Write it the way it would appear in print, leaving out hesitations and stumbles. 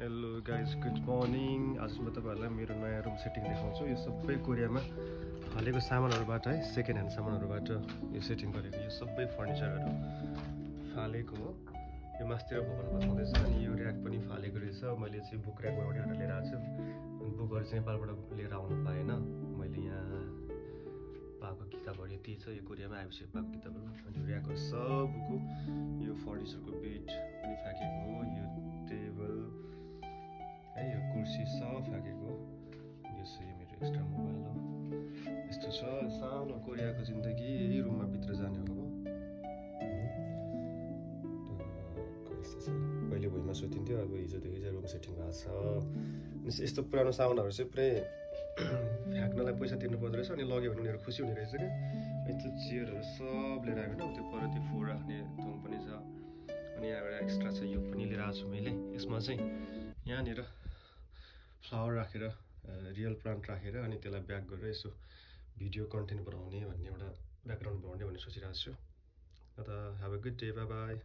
Hello guys good morning. आज म तपाईँहरूलाई मेरो नयाँ रुम सेटिङ देखाउँछु। यो सबै कोरियामा हालेको सामानहरूबाट है, सेकेन्ड ह्यान्ड सामानहरूबाट यो सेटिङ गरेको। यो सबै फर्निचरहरू फालेको हो। यो मास्तिर भवन बसाउँदैछ। अनि यो ऱ्याक पनि फालेको रहेछ। मैले चाहिँ बुक ऱ्याक बनाउने भनेर लिएर आएको छु। अनि बुकहरू चाहिँ नेपालबाट लिएर आउनु पाएन। मैले यहाँ पाएको किताबहरू यति छ। यो कोरियामा आएपछि पाएको किताबहरू। अनि ऱ्याकहरू सबको यो फर्निचरको बेड पनि फ्याँकेको हो। यो टेबल है, यो कुर्सी सब फ्याँकेको। यो चाहिँ मेरो एक्स्ट्रा मोबाइल हो। यस्तो छ सानो कोरियाको जिन्दगी। यही रुममा भित्र जाने हो। पहिले भुइँमा सुतिन्थ्यो, अब हिजोदेखि चाहिँ रुम सेटिङ भएको छ। यस्तो पुरानो सामानहरू चाहिँ पुरै फ्याँक्नलाई पैसा तिर्नु पर्दो रहेछ। अनि लग्यो भने उनीहरू खुसी हुने रहेछ क्या। यस्तो चेयरहरू सब लिएर आयो होइन। त्यो पर त्यो फोर राख्ने थुङ पनि छ। अनि यहाँबाट एक्स्ट्रा छ, यो पनि लिएर आएको छु मैले। यसमा चाहिँ यहाँनिर फ्लावर राखेर, रियल प्लान्ट राखेर, अनि त्यसलाई ब्याक गरेर यसो भिडियो कन्टेन्ट बनाउने भन्ने एउटा ब्याकग्राउन्ड बनाउने भनेर सोचिरहेको छु। अन्त have a good day, by by.